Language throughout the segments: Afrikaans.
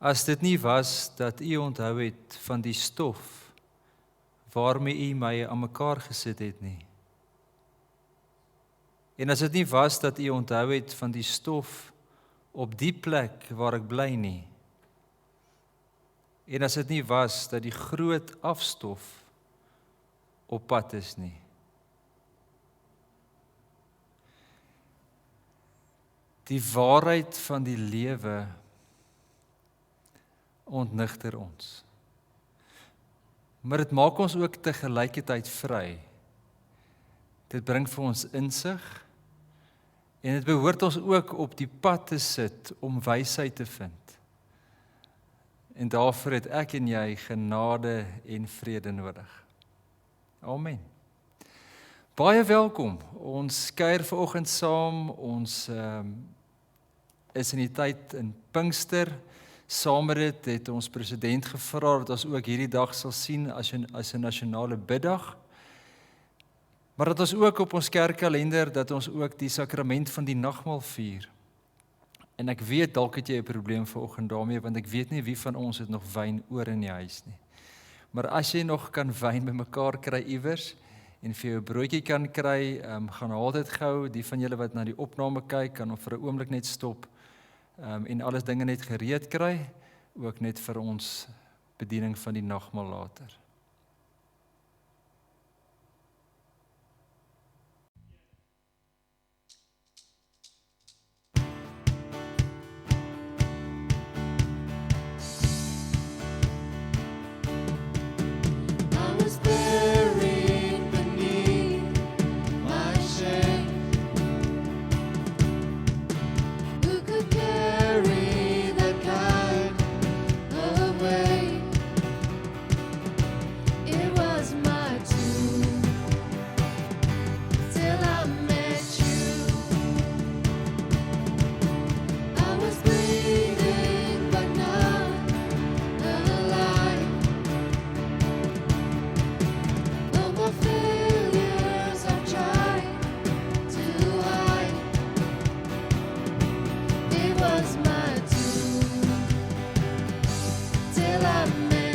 As dit nie was dat U onthou het van die stof waarmee U my aan mekaar gesit het nie. En as dit nie was dat U onthou het van die stof op die plek waar ek bly nie. En as dit nie was dat die groot afstof op pad is nie. Die waarheid van die lewe ontnigter ons. Maar dit maak ons ook tegelijkertijd vry. Dit bring vir ons insig en dit behoort ons ook op die pad te sit om wysheid te vind. En daarvoor het ek en jy genade en vrede nodig. Amen. Baie welkom. Ons kuier vanoggend saam. Ons is in die tyd in Pinkster. Saam met dit het ons president gevra dat ons ook hierdie dag sal sien as 'n nasionale biddag. Maar dat ons ook op ons kerkkalender, dat ons ook die sakrament van die nagmaal vier. En ek weet, dalk het jy 'n probleem vanoggend daarmee, want ek weet nie wie van ons het nog wyn oor in die huis nie. Maar as jy nog kan wyn bymekaar kry iewers, en vir jou 'n broodjie kan kry, gaan haal dit gou. Die van julle wat na die opname kyk, kan vir 'n oomblik net stop, en alles dinge net gereed kry, ook net vir ons bediening van die nagmaal later. Darkness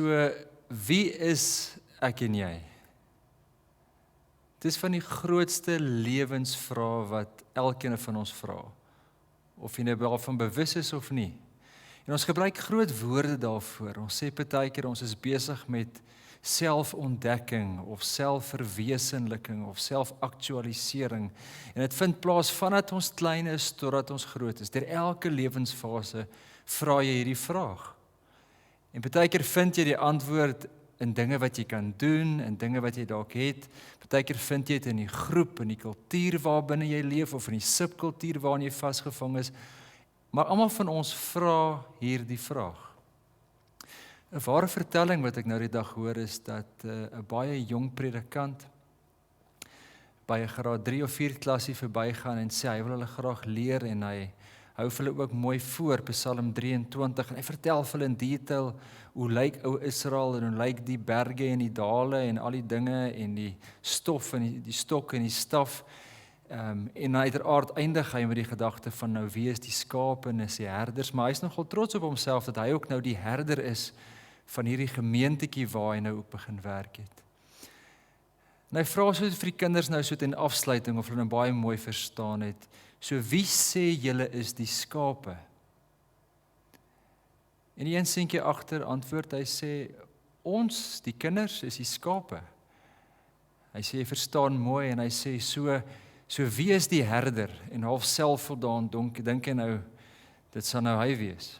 So, wie is ek en jy? Dit is van die grootste lewensvrae wat elkeen van ons vra, of jy nou daarvan bewus is of nie. En ons gebruik groot woorde daarvoor. Ons sê partykeer ons is besig met selfontdekking of selfverwesenliking of selfaktualisering. En dit vind plaas vandat ons klein is totdat ons groot is. Deur elke lewensfase vra jy hierdie vraag. En partykeer vind jy die antwoord in dinge wat jy kan doen, in dinge wat jy dalk het. Partykeer vind jy dit in die groep, in die kultuur waarbinne jy leef, of in die subkultuur waarin jy vasgevang is. Maar almal van ons vra hierdie vraag. 'n Ware vertelling wat ek nou die dag hoor is dat 'n baie jong predikant by 'n graad 3 of 4 klasie verbygaan en sê hy wil hulle graag leer en hy hou vir hulle ook mooi voor Psalm 23 en hy vertel vir hulle in detail hoe lyk ou Israel en hoe lyk die berge en die dale en al die dinge en die stof en die stok en die staf. En uiteraard eindig hy met die gedagte van nou wie is die skape en is die herders, maar hy is nogal trots op homself dat hy ook nou die herder is van hierdie gemeentetjie waar hy nou ook begin werk het. En hy vra so vir die kinders nou so ten afsluiting of hulle nou baie mooi verstaan het, so wie sê julle is die skape? En die een seentjie agter antwoord, hy sê, ons, die kinders, is die skape. Hy sê, jy verstaan mooi en hy sê, so wie is die herder? En half selfvoldaan dink hy nou, dit sal nou hy wees.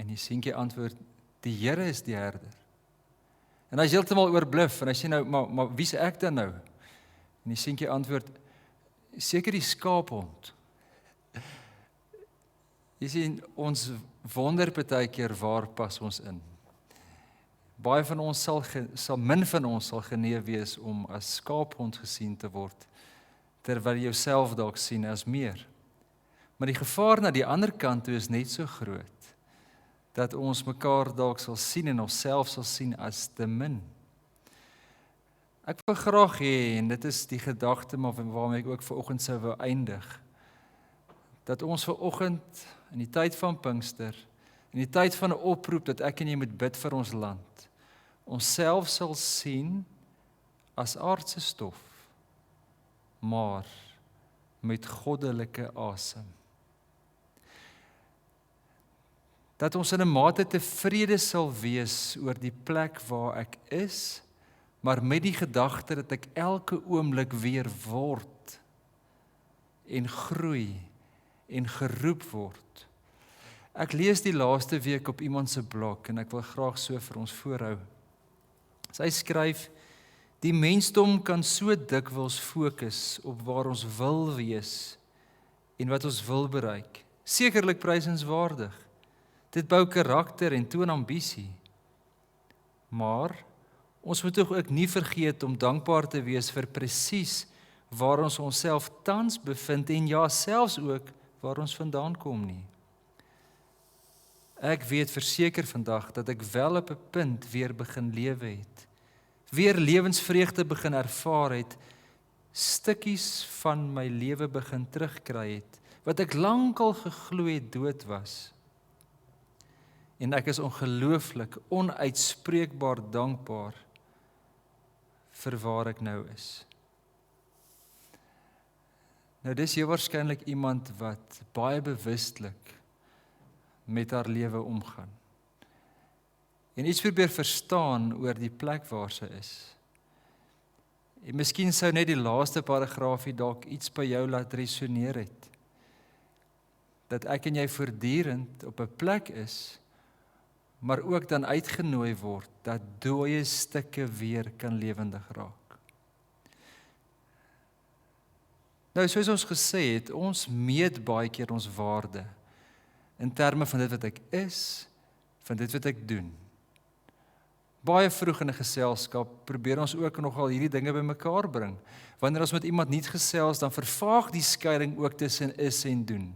En die seentjie antwoord, die Here is die herder. En hy is heeltemal oorbluf en hy sê nou, maar wie is ek dan nou? En die seentjie antwoord, seker die skaaphond. Jy sien, ons wonder partykeer waar pas ons in. Baie van ons min van ons sal genee wees om as skaaphond gesien te word, terwyl jy jouself dalk sien as meer. Maar die gevaar na die ander kant toe is net so groot, dat ons mekaar dalk sal sien en onsself sal sien as te min. Ek wil graag hê, en dit is die gedagte waarmee ek ook vanoggend sou wou eindig, dat ons vanoggend in die tyd van Pinkster, in die tyd van 'n oproep dat ek en jy moet bid vir ons land, onsself sal sien as aardse stof, maar met goddelike asem. Dat ons in 'n mate tevrede sal wees oor die plek waar ek is, maar met die gedagte dat ek elke oomblik weer word en groei en geroep word. Ek lees die laaste week op iemand se blog en ek wil graag so vir ons voorhou. Sy skryf, die mensdom kan so dikwels fokus op waar ons wil wees en wat ons wil bereik. Sekerlik prysenswaardig. Dit bou karakter en toon ambisie. Maar ons moet ook nie vergeet om dankbaar te wees vir presies waar ons onsself tans bevind en ja, selfs ook waar ons vandaan kom nie. Ek weet verseker vandag dat ek wel op 'n punt weer begin lewe het. Weer lewensvreugde begin ervaar het, stukkies van my lewe begin terugkry het, wat ek lankal geglo het dood was. En ek is ongelooflik, onuitspreekbaar dankbaar vir waar ek nou is. Nou dis heel waarskynlik iemand wat baie bewustelik met haar lewe omgaan. En iets probeer verstaan oor die plek waar sy is. En miskien sou net die laaste paragraafie dalk iets by jou laat resoneer het. Dat ek en jy voortdurend op 'n plek is, maar ook dan uitgenooi word dat dooie stukke weer kan lewendig raak. Nou, soos ons gesê het, ons meet baie keer ons waarde in terme van dit wat ek is, van dit wat ek doen. Baie vroeg in 'n geselskap probeer ons ook nogal hierdie dinge bymekaar bring. Wanneer ons met iemand nie gesels, dan vervaag die skeiding ook tussen is en doen.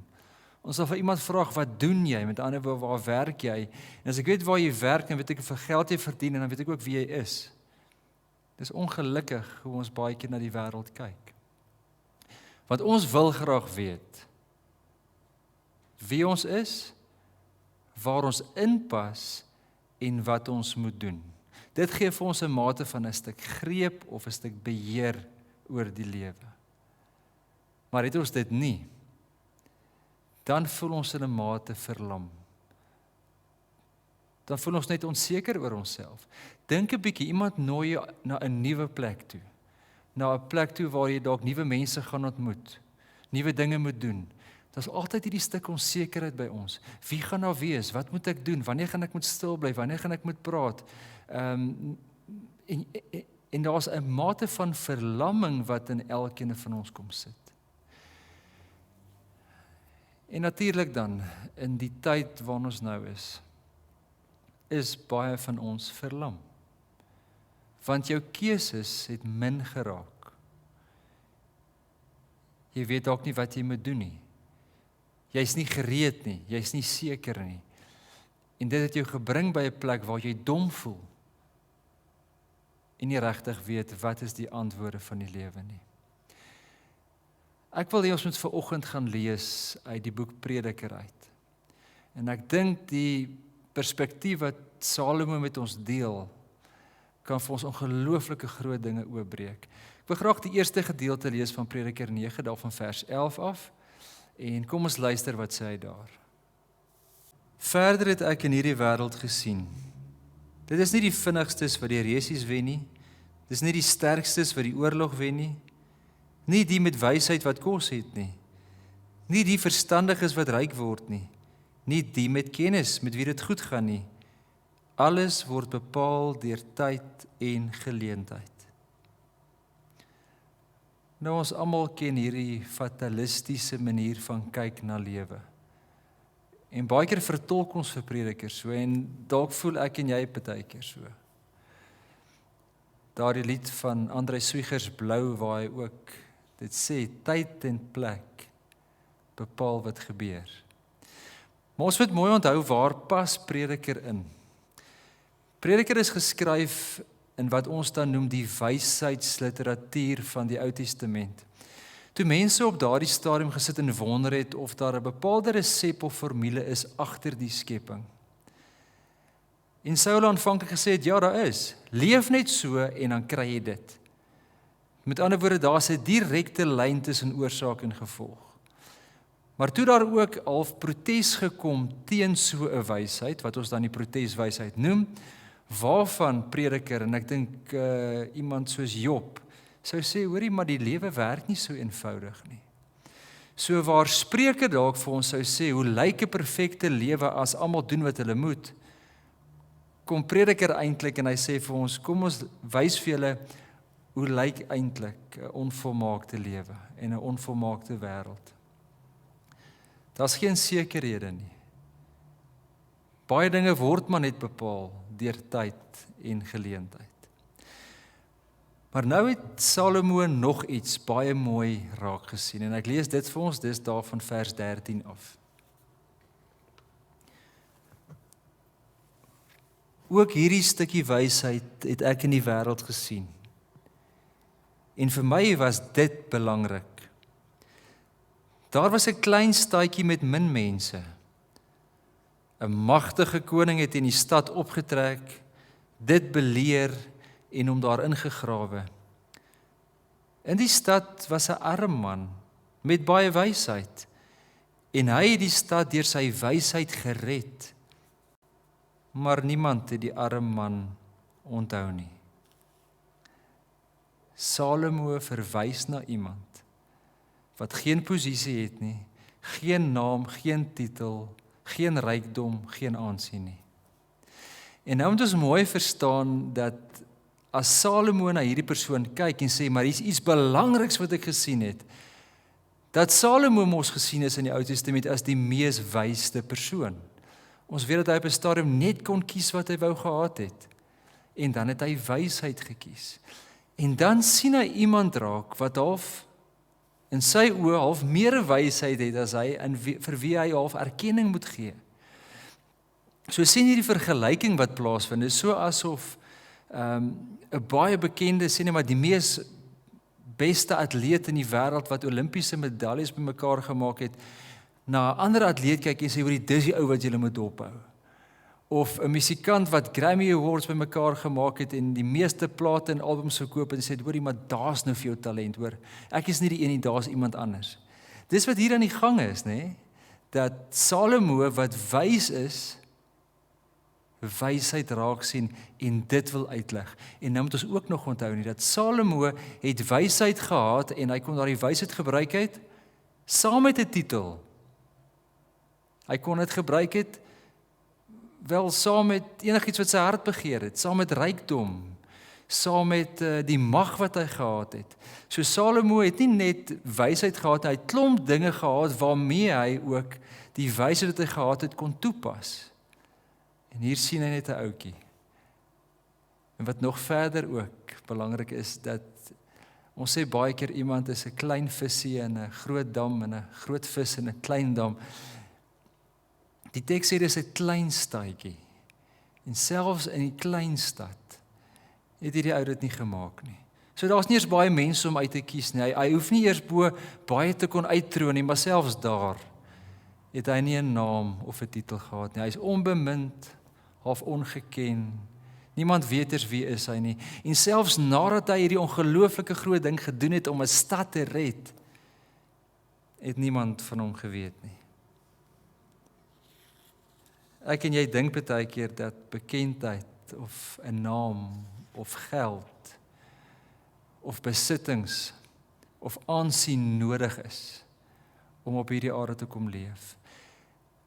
Ons sal vir iemand vra, wat doen jy? Met ander woorde, waar werk jy? En as ek weet waar jy werk, dan weet ek hoeveel geld jy verdien en dan weet ek ook wie jy is. Dis ongelukkig hoe ons baie keer na die wêreld kyk. Want ons wil graag weet wie ons is, waar ons inpas en wat ons moet doen. Dit gee vir ons 'n mate van 'n stuk greep of 'n stuk beheer oor die lewe. Maar het ons dit nie, dan voel ons in 'n mate verlam. Dan voel ons net onseker oor onsself. Dink 'n bietjie, iemand nooi jou na 'n nuwe plek toe. Na 'n plek toe waar jy dalk nuwe mense gaan ontmoet, nuwe dinge moet doen. Daar's altyd hierdie stuk onsekerheid by ons. Wie gaan daar wees? Wat moet ek doen? Wanneer gaan ek moet stil bly? Wanneer gaan ek moet praat? En daar's 'n mate van verlamming wat in elkeen van ons kom sit. En natuurlik dan, in die tyd waarin ons nou is baie van ons verlam. Want jou keuses het min geraak. Jy weet dalk nie wat jy moet doen nie. Jy's nie gereed nie, jy's nie seker nie. En dit het jou gebring by 'n plek waar jy dom voel. En nie regtig weet wat is die antwoorde van die lewe nie. Ek wil hê ons moet vanoggend gaan lees uit die boek Prediker uit. En ek dink die perspektief wat Salomo met ons deel, kan vir ons ongelooflike groot dinge oopbreek. Ek wil graag die eerste gedeelte lees van Prediker 9, daar van vers 11 af. En kom ons luister wat sê hy daar. Verder het ek in hierdie wêreld gesien. Dit is nie die vinnigstes wat die resies wen nie. Dit is nie die sterkstes wat die oorlog wen nie. Nie die met wysheid wat kos het nie. Nie die verstandiges wat ryk word nie. Nie die met kennis met wie dit goed gaan nie. Alles word bepaal deur tyd en geleentheid. Nou ons almal ken hierdie fatalistiese manier van kyk na lewe. En baie keer vertolk ons vir predikers so, en dalk voel ek en jy partykeer so. Daardie lied van André Swigers Blou, waar hy ook dit sê, tyd en plek bepaal wat gebeur. Maar ons moet mooi onthou, waar pas prediker in? Prediker is geskryf in wat ons dan noem die wysheidsliteratuur van die Ou Testament. Toe mense op daardie stadium gesit en wonder het of daar 'n bepaalde resep of formule is agter die skepping. En Saul aanvanklik gesê het, ja, daar is. Leef net so en dan kry jy dit. Met ander woorde, daar's 'n direkte lyn tussen oorsaak en gevolg. Maar toe daar ook half protes gekom teen so 'n wysheid, wat ons dan die proteswysheid noem, waarvan prediker, en ek dink iemand soos Job, sou sê, hoorie, maar die lewe werk nie so eenvoudig nie. So waar Spreuke dalk vir ons sou sê, hoe lyk 'n perfekte lewe as almal doen wat hulle moet, kom prediker eintlik en hy sê vir ons, kom ons wys vir julle, hoe lyk eintlik 'n onvolmaakte lewe en 'n onvolmaakte wêreld. Daar's geen sekerhede nie. Baie dinge word maar net bepaal deur tyd en geleentheid. Maar nou het Salomo nog iets baie mooi raak gesien, en ek lees dit vir ons, dis daar van vers 13 af. Ook hierdie stukkie wysheid het ek in die wêreld gesien. En vir my was dit belangrik. Daar was 'n klein stadjie met min mense. 'n magtige koning het in die stad opgetrek, dit beleer en hom daar ingegrawe. In die stad was 'n arm man met baie wysheid, en hy het die stad deur sy wysheid gered. Maar niemand het die arme man onthou nie. Salomo verwys na iemand wat geen posisie het nie, geen naam, geen titel, geen rykdom, geen aansien nie. En nou moet ons mooi verstaan dat as Salomo na hierdie persoon kyk en sê, maar hier is iets belangriks wat ek gesien het, dat Salomo mos gesien is in die Ou Testament as die mees wysste persoon. Ons weet dat hy op 'n stadium net kon kies wat hy wou gehad het. En dan het hy wysheid gekies. En dan sien hy iemand raak wat half in sy oë half meer wysheid het as hy, en vir wie hy half erkenning moet gee. So sien hierdie vergelyking wat plaasvind, is so asof 'n baie bekende, sê net maar die mees beste atleet in die wêreld wat Olimpiese medaljes bymekaar gemaak het, na 'n ander atleet kyk en sê, hoorie, dis die ou wat jy moet dophou. of 'n musikant wat Grammy Awards bymekaar gemaak het en die meeste plate en albums verkoop en sê, hoorie, maar daar's nou vir jou talent, hoor. Ek is nie die een nie, daar's iemand anders. Dis wat hier aan die gang is, nê? Dat Salomo wat wys is, wysheid raak sien en dit wil uitlig. En nou moet ons ook nog onthou nie, dat Salomo het wysheid gehad en hy kon daardie wysheid gebruik het, saam met 'n titel. Hy kon dit gebruik het, wel saam met enigiets wat sy hart begeer het, saam met rykdom, saam met die mag wat hy gehad het. So Salomo het nie net wysheid gehad, hy het klomp dinge gehad waarmee hy ook die wysheid wat hy gehad het kon toepas. En hier sien hy net 'n ouetjie. En wat nog verder ook belangrik is, dat ons sê baie keer iemand is 'n klein visie in 'n groot dam en 'n groot vis in 'n klein dam. Die teks sê dis 'n klein stadjie. En selfs in die klein stad het hierdie ou dit nie gemaak nie. So daar's nie eers baie mense om uit te kies nie. Hy hoef nie eers bo baie te kon uittroon nie, maar selfs daar het hy nie 'n naam of 'n titel gehad nie. Hy is onbemind, half ongeken. Niemand weet eers wie is hy nie. En selfs nadat hy hierdie ongelooflike groot ding gedoen het om 'n stad te red, het niemand van hom geweet nie. Ek en jy dink baie keer dat bekendheid of 'n naam of geld of besittings of aansien nodig is om op hierdie aarde te kom leef.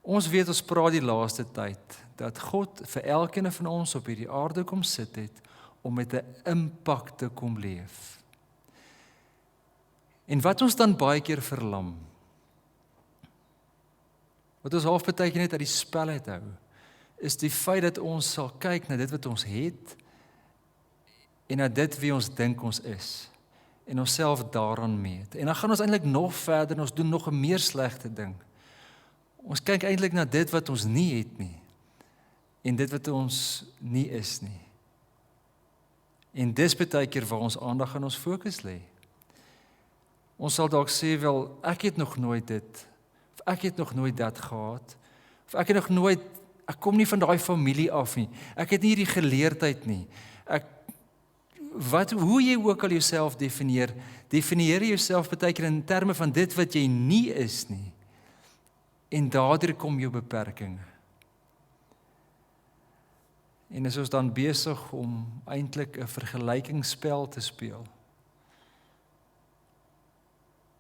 Ons weet, ons praat die laaste tyd dat God vir elkeen van ons op hierdie aarde kom sit het om met 'n impak te kom leef. En wat ons dan baie keer verlam, wat ons half baie keer net uit die spel uithou, is die feit dat ons sal kyk na dit wat ons het en na dit wie ons dink ons is en onsself daaraan meet. En dan gaan ons eintlik nog verder en ons doen nog 'n meer slegte ding. Ons kyk eintlik na dit wat ons nie het nie en dit wat ons nie is nie. En dis baie keer waar ons aandag en ons fokus lê. Ons sal dalk sê, wel, ek het nog nooit dit, of ek het nog nooit dat gehad, of ek kom nie van daai familie af nie, ek het nie hierdie geleerdheid nie, hoe jy ook al jouself definieer jy jouself baie keer in terme van dit wat jy nie is nie, en daardeur kom jou beperkinge. En is ons dan besig om eintlik 'n vergelykingsspel te speel.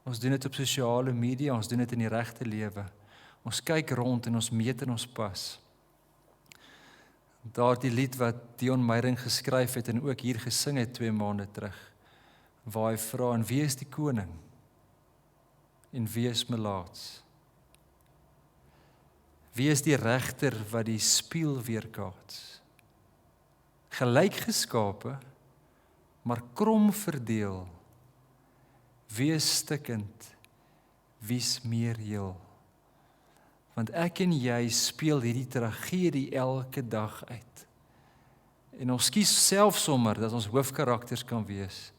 Ons doen dit op sosiale media, ons doen dit in die regte lewe. Ons kyk rond en ons meet en ons pas. Daardie lied wat Dion Meyering geskryf het en ook hier gesing het 2 maande terug, waar hy vra, en wie is die koning? En wie is melaats? Wie is die regter wat die spieël weerkaats? Gelyk geskape, maar krom verdeel. Wie is stikkend, wie's meer heel? Want ek en jy speel hierdie tragedie elke dag uit. En ons kies self sommer dat ons hoofkarakters kan wees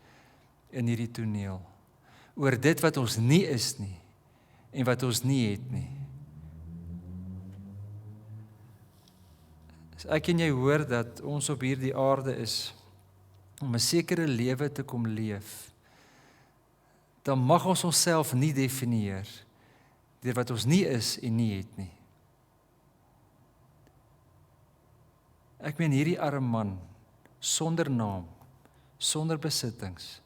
in hierdie toneel. Oor dit wat ons nie is nie en wat ons nie het nie. As ek en jy hoor dat ons op hierdie aarde is om 'n sekere lewe te kom leef, dan mag ons onsself nie definieer deur wat ons nie is en nie het nie. Ek meen hierdie arme man, sonder naam, sonder besittings,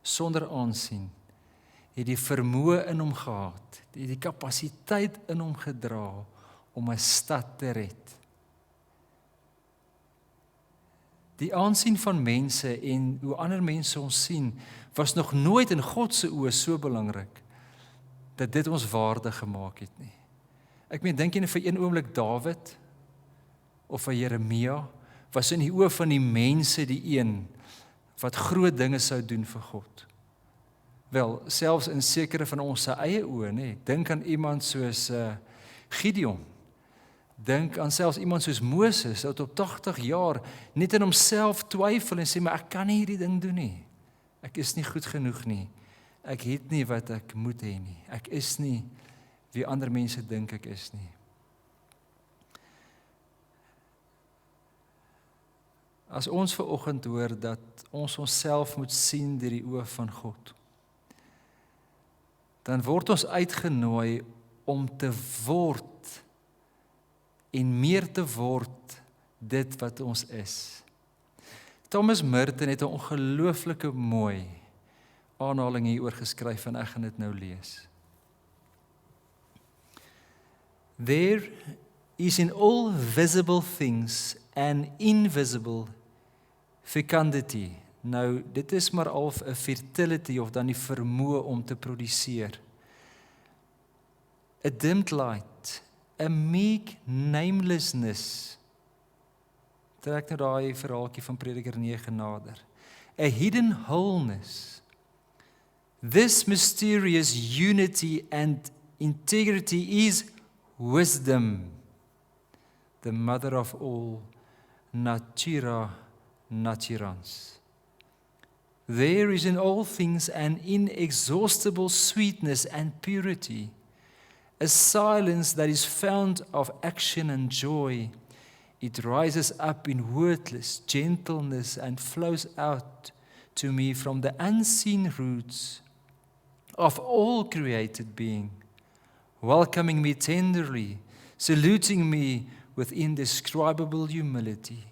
sonder aansien, het die vermoë in hom gehad, het die kapasiteit in hom gedra om 'n stad te red. Die aansien van mense en hoe ander mense ons sien, was nog nooit in God se oë so belangrik, dat dit ons waardig gemaak het nie. Ek meen, dink jy vir een oomblik Dawid, of vir Jeremia, was in die oë van die mense die een, wat groot dinge sou doen vir God. Wel, selfs in sekere van ons se eie oë, nee, dink aan iemand soos Gideon, dink aan selfs iemand soos Moses, wat op 80 jaar net in homself twyfel en sê, maar ek kan nie hierdie ding doen nie. Ek is nie goed genoeg nie. Ek het nie wat ek moet hê nie. Ek is nie wie ander mense dink ek is nie. As ons vanoggend hoor dat ons onsself moet sien deur die oë van God, dan word ons uitgenooi om te word en meer te word dit wat ons is. Thomas Merton het 'n ongelooflike mooi aanhaling hieroor geskryf en ek gaan dit nou lees. There is in all visible things an invisible fecundity. Nou, dit is maar al 'n fertility of dan die vermoë om te produseer. A dimmed light, a meek namelessness. Trek nou daai verhaaltjie van Prediker 9 nader. A hidden wholeness. This mysterious unity and integrity is wisdom, the mother of all natura naturans. There is in all things an inexhaustible sweetness and purity, a silence that is found of action and joy. It rises up in wordless gentleness and flows out to me from the unseen roots of all created being, welcoming me tenderly, saluting me with indescribable humility.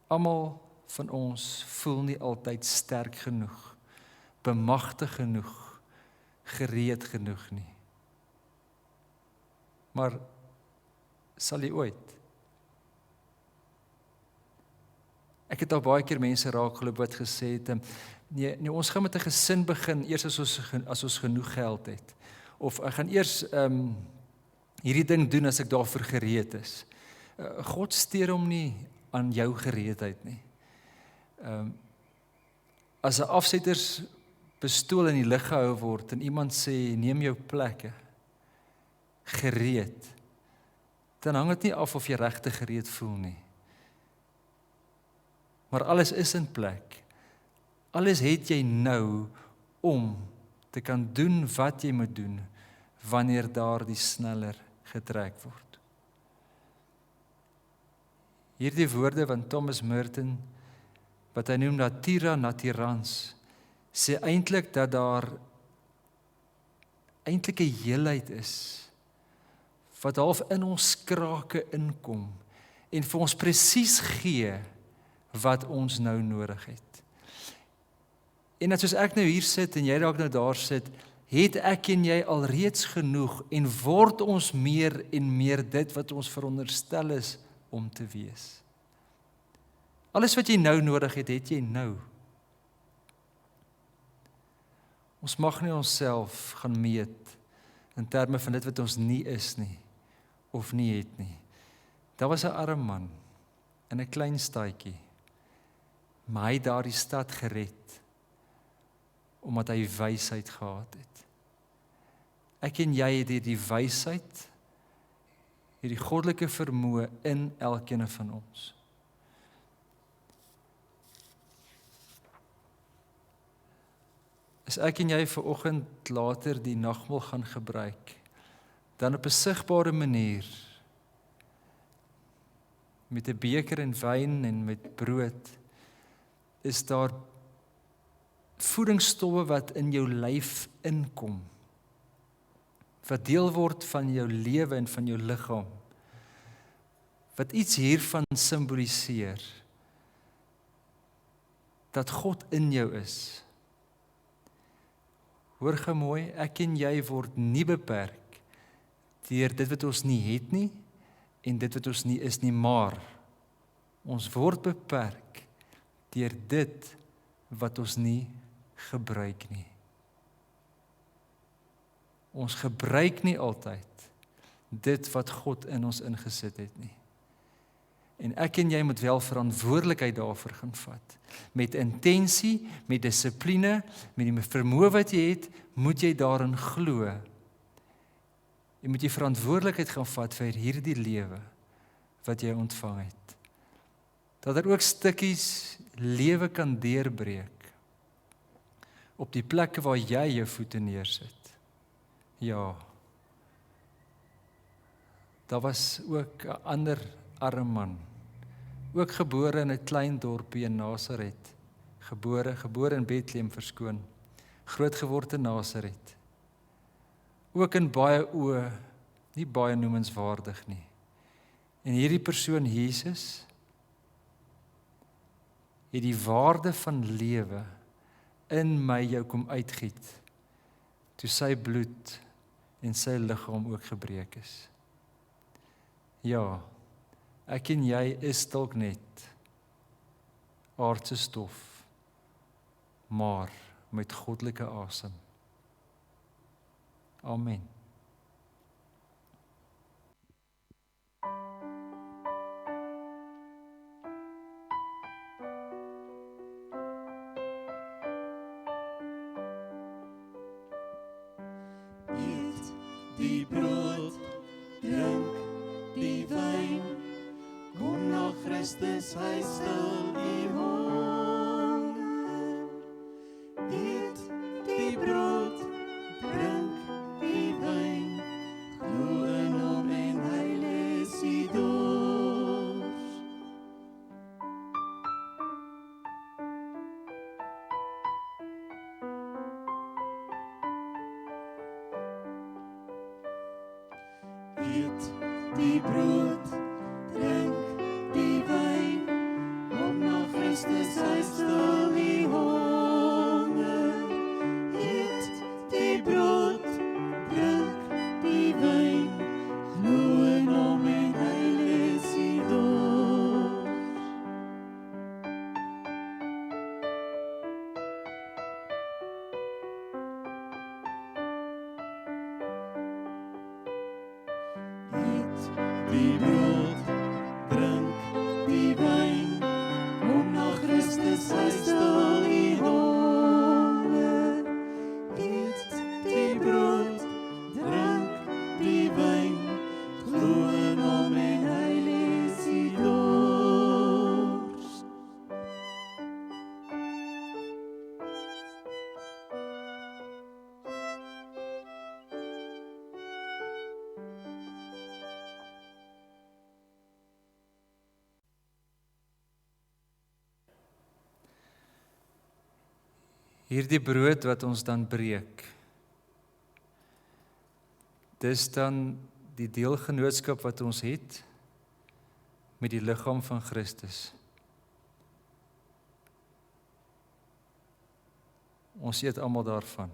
Almal van ons voel nie altyd sterk genoeg, bemagtig genoeg, gereed genoeg nie. Maar sal jy ooit? Ek het al baie keer mense raakgeloop wat gesê het, nee, ons gaan met 'n gesin begin eers as ons genoeg geld het. Of ek gaan eers hierdie ding doen as ek daarvoor gereed is. God steur hom nie aan jou gereedheid nie. As 'n afsetterspistool in die lug gehou word en iemand sê neem jou plekke gereed, dan hang dit nie af of jy regtig gereed voel nie. Maar alles is in plek. Alles het jy nou om te kan doen wat jy moet doen wanneer daardie sneller getrek word. Hierdie woorde van Thomas Merton, wat hy noem natura naturans, sê eintlik dat daar eintlik 'n heelheid is wat half in ons krake inkom en vir ons presies gee wat ons nou nodig het. En as soos ek nou hier sit en jy dalk nou daar sit, het ek en jy alreeds genoeg en word ons meer en meer dit wat ons veronderstel is om te wees. Alles wat jy nou nodig het jy nou. Ons mag nie onsself gaan meet in terme van dit wat ons nie is nie, of nie het nie. Daar was 'n arm man in 'n klein stadjie, maar hy het daardie stad gered, omdat hy wysheid gehad het. Ek en jy het hierdie wysheid, hierdie goddelike vermoë in elkeen van ons. As ek en jy vanoggend later die nagmaal gaan gebruik, dan op 'n sigbare manier, met 'n beker en wyn en met brood, is daar voedingsstowwe wat in jou lyf inkom, wat deel word van jou lewe en van jou liggaam, wat iets hiervan simboliseer, dat God in jou is. Hoor gou mooi, ek en jy word nie beperk deur dit wat ons nie het nie, en dit wat ons nie is nie, maar ons word beperk deur dit wat ons nie gebruik nie. Ons gebruik nie altyd dit wat God in ons ingesit het nie. En ek en jy moet wel verantwoordelikheid daarvoor gaan vat. Met intensie, met dissipline, met die vermoë wat jy het, moet jy daarin glo. Jy moet jy verantwoordelikheid gaan vat vir hierdie lewe wat jy ontvang het. Dat daar ook stukkies lewe kan deurbreek op die plekke waar jy jou voete neersit. Ja, daar was ook 'n ander arme man ook gebore in 'n klein dorpie in Nasaret, gebore in Bethlehem, verskoon, groot geword in Nasaret, ook in baie oë nie baie noemenswaardig nie. En hierdie persoon Jesus het die waarde van lewe in my jou kom uitgiet, toe sy bloed en sy liggaam ook gebreek is. Ja, ek en jy is dalk net aardse stof, maar met goddelike asem. Amen. Eet die brood, drink die wyn, kom na Christus, hy stil die honger. Eet die brood, drink die wyn, glo in hom en hy les die dors. Eet die brood, drink die wyn, kom na Christus, hy stil die honger. Eet die brood, drink die wyn, glo in hom en hy les die dors. Eet die brood, drink die wyn, kom na Christus, hy stil die honger. Eet die brood, drink die wyn, glo in hom en hy les die dors. Hierdie brood wat ons dan breek, dis dan die deelgenootskap wat ons het met die liggaam van Christus. Ons eet almal daarvan.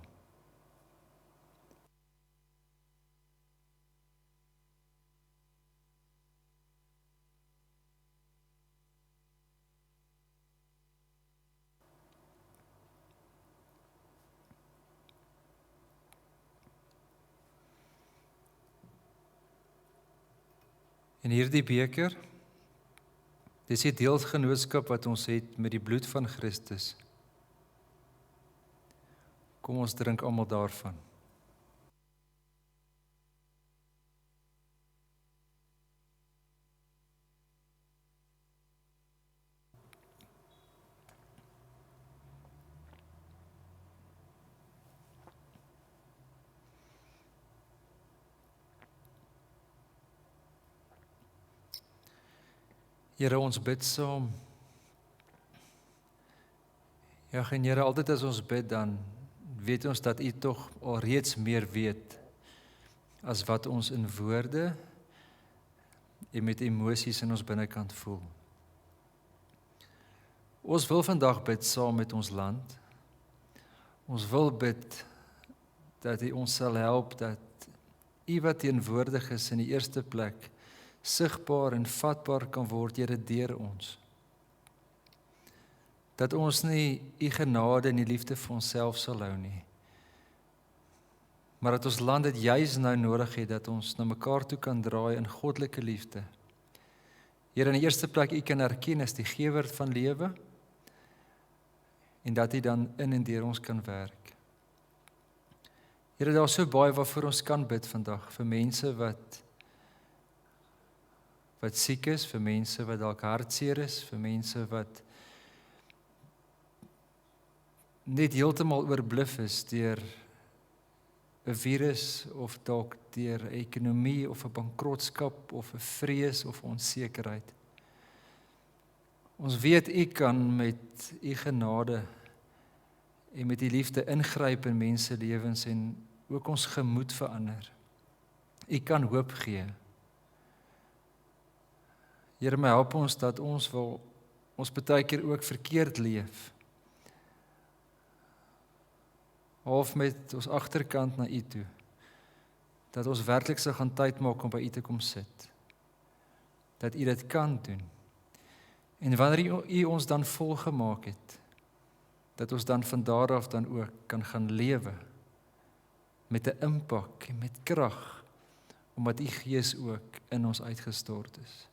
En hierdie beker, dis die deelgenootskap wat ons het met die bloed van Christus. Kom ons drink almal daarvan. Here, ons bid saam. Ja, en Here, altyd as ons bid, dan weet ons dat U tog alreeds meer weet as wat ons in woorde en met emosies in ons binnekant voel. Ons wil vandag bid saam met ons land. Ons wil bid dat U ons sal help, dat U wat teenwoordig is in die eerste plek, sigbaar en vatbaar kan word, Here, deur ons. Dat ons nie U genade en die liefde vir onsself sal hou nie, maar dat ons land dit juis nou nodig het, dat ons na mekaar toe kan draai in goddelike liefde. Here, in die eerste plek U kan erken as die gewer van lewe, en dat U dan in en deur ons kan werk. Here, daar is so baie waarvoor ons kan bid vandag, vir mense wat siek is, vir mense wat dalk hartseer is, vir mense wat net heeltemal oorbluf is deur 'n virus of dalk deur 'n ekonomie of 'n bankrotskap of 'n vrees of onsekerheid. Ons weet U kan met U genade en met U liefde ingryp in mense lewens en ook ons gemoed verander. U kan hoop gee. Here, my help ons dat ons baie keer ook verkeerd leef. Half met ons agterkant na U toe. Dat ons werklik sou gaan tyd maak om by U te kom sit. Dat U dit kan doen. En wanneer U ons dan volgemaak het, dat ons dan van daar af dan ook kan gaan lewe met 'n impak en met krag, omdat U Gees ook in ons uitgestort is.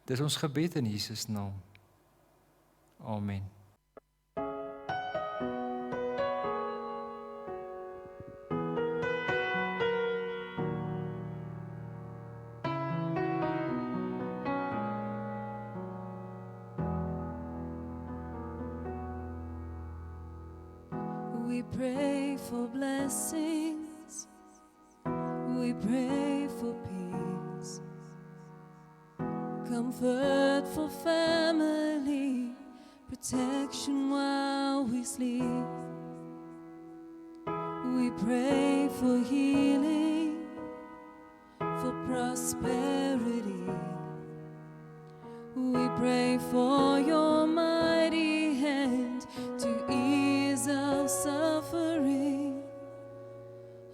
Dis ons gebed in Jesus naam. Amen. We pray for blessings, we pray for peace, comfort for family, protection while we sleep. We pray for healing, for prosperity. We pray for your mighty hand to ease our suffering.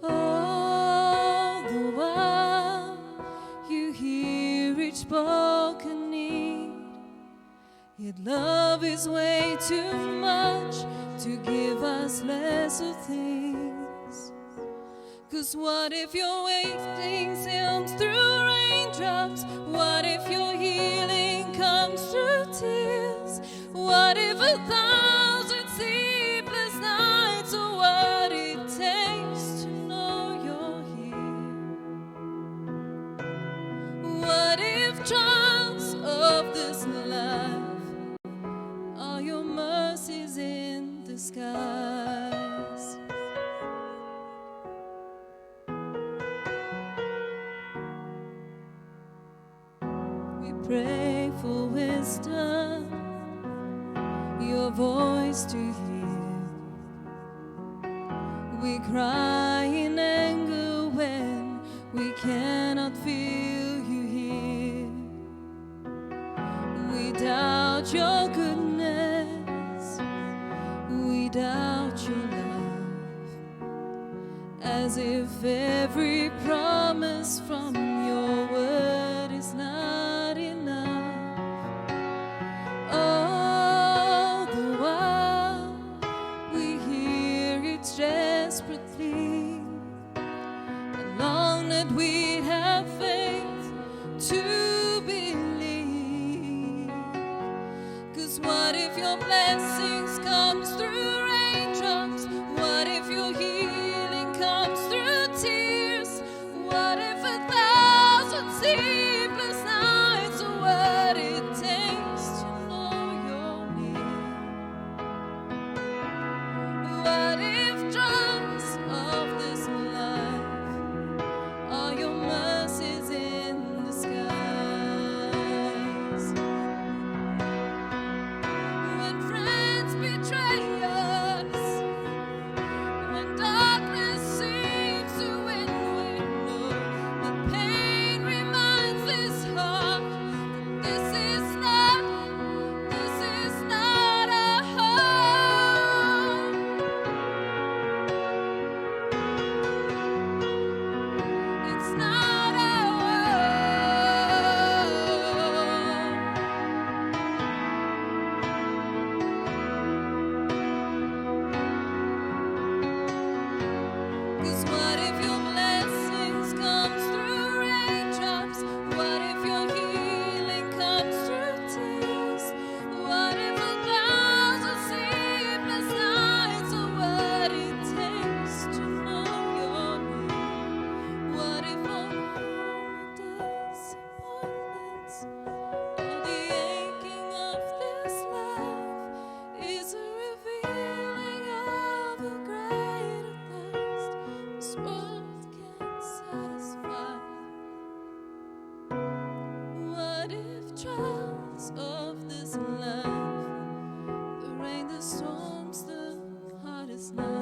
All the while you hear each spoken need. Yet love is way too much to give us lesser things. 'Cause what if your waiting sounds through raindrops? What if your healing comes through tears? What if 1,000 sleepless nights are what it takes to know you're here? What if trials of this life are your mercies in disguise? We pray for wisdom, your voice to hear. We cry in anger when we cannot feel you here. We doubt your goodness, we doubt your love, as if every promise from your word is not enough. All the while we hear its desperate plea, and long that we have faith to believe. 'Cause what if your blessings comes through raindrops? What if your healing comes through tears? What if 1,000 the storms, the hardest night.